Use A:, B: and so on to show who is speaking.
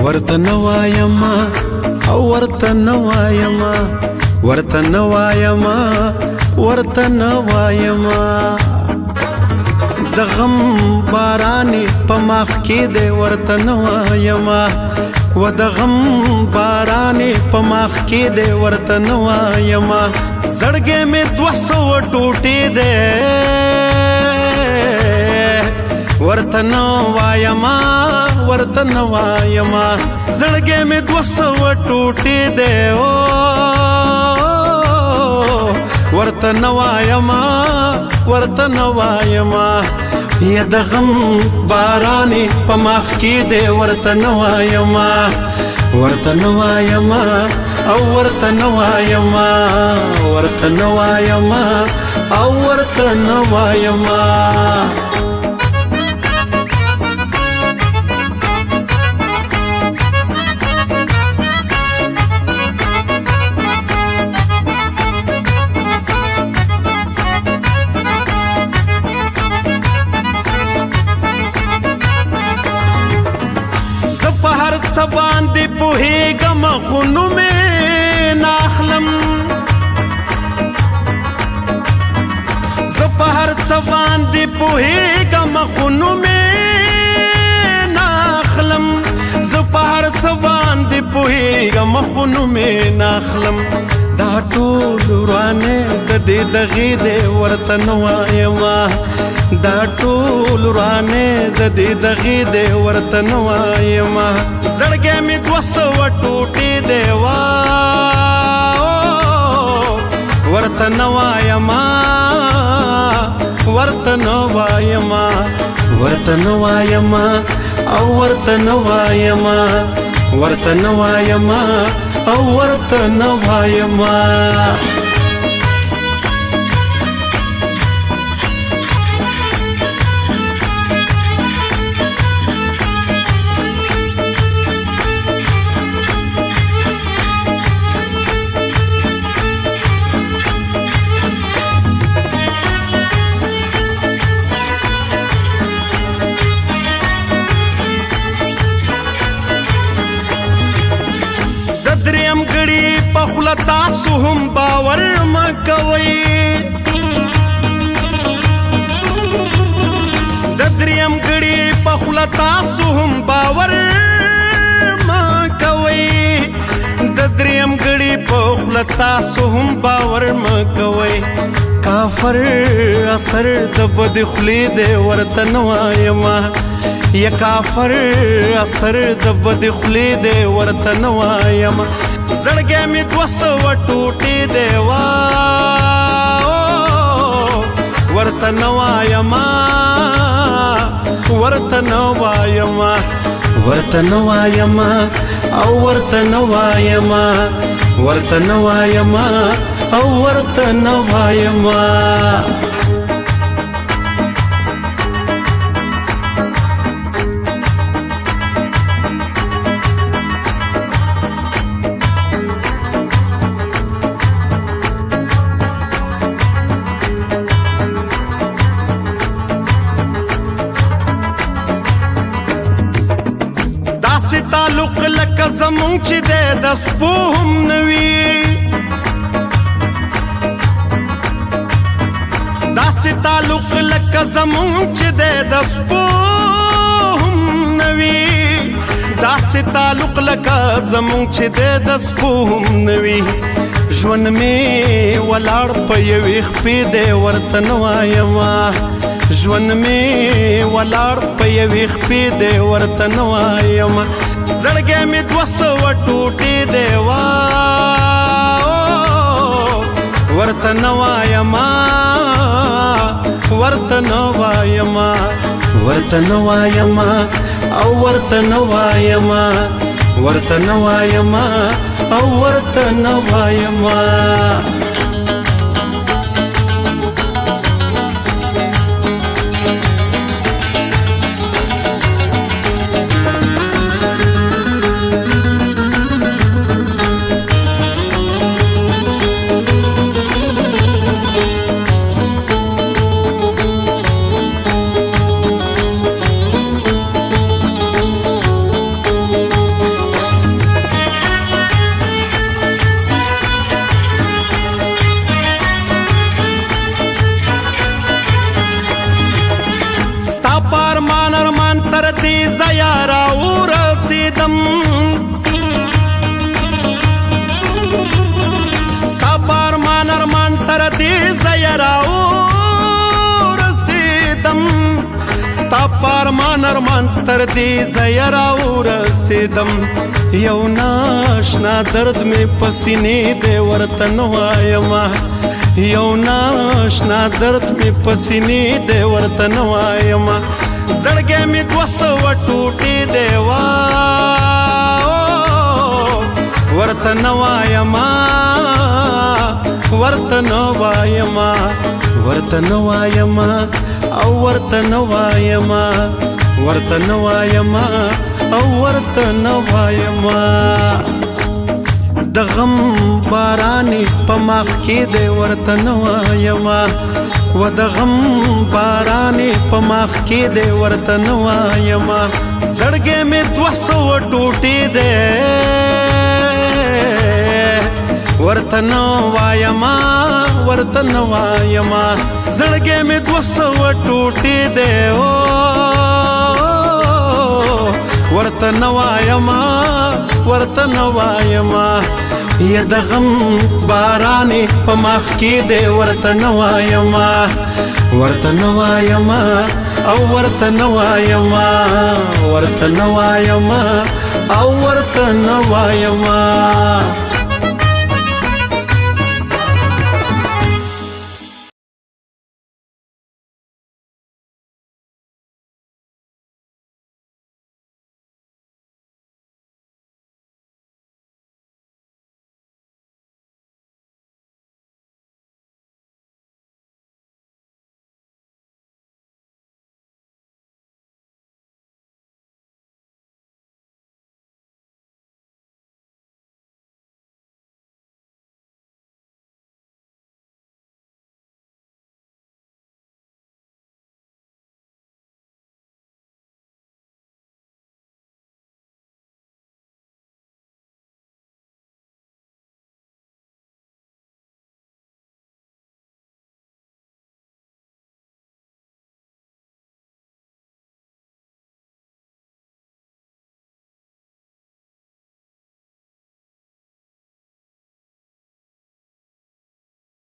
A: ورته نوایما او ورته نوایما ورته نوایما ورته نوایما د غم بارانې په مخ کې دی ورته نوایما و د غم بارانې په مخ کې دی ورته نوایما زړګې مې 200 ټوټې دی ورته نوایما ورته نوایما زړګې مې 200 ټوټې دی ورته نوایما ورته نوایما یا د غم بارانې په مخ کې دی ورته نوایما ورته نوایما او ورته نوایما ورته نوایما او ورته نوایما سبان دی پوهیږم خو نومې نه اخلم زه په هر څه باندې پوهیږم خو نومې نه اخلم زه په هر څه باندې پوهیږم خو نومې نه اخلم دا ټول ورانې د دې دغې دی ورته نوایما دا ټول ورانې د دې دغې دی ورته نوایما زړګې مې 200 ټوټې دی ورته نوایما ورته نوایما ورته نوایما او ورته نوایما ورته نوایما او ورته نوایما دریم ګړي په خوله تاسو هم باور مه کوئ د دریم ګړي په خوله تاسو هم باور مه کوئ د دریم ګړي په خوله تاسو هم باور مه کوئ کافر اثر د بد خولې دی ورته نوایما یا کافر اثر د بد خولې دی ورته نوایما زړګې مې 200 ټوټې دی ورته نوایما ورته نوایما ورته نوایما او ورته نوایما ورته نوایما او ورته نوایما داسې تعلق لکه زمونږ چې دی د سپو هم نه وي داسې تعلق لکه زمونږ چې دی د سپو هم نه وي داسې تعلق لکه زمونږ چې دی د سپو هم نه وي ژوند مې ولاړ په یوې خپې دی ورته نوایما ژوند مې ولاړ په یوې خپې دی ورته نوایما زړګې مې 200 ټوټې دی ورته نوایما ورته نوایما ورته نوایما او ورته نوایما ورته نوایما او ورته نوایما ارمان تر دې زه راورسېدم یو ناشنا درد مې په سینې دی ورته نه وایمه یو ناشنا درد مې په سینې دی ورته نه وایمه زړګی مې 200 ټوټې دی ورته نه وایمه ورته نه وایمه ورته نه وایمه او ورته نه وایمه ورته نه وایمه او ورته نه وایمه د غم بارانې په مخ کې دی ورته نه وایمه و د غم بارانې په مخ کې دی ورته نه وایمه زړګی مې 200 ټوټې دی ورته نه وایمه ورته نه وایمه زړګی مې 200 ټوټې دی ورته نه وایمه ورته نه وایمه یا د غم بارانې په مخ کې دی ورته نه وایمه ورته نه وایمه او ورته نه وایمه ورته نه وایمه او ورته نه وایمه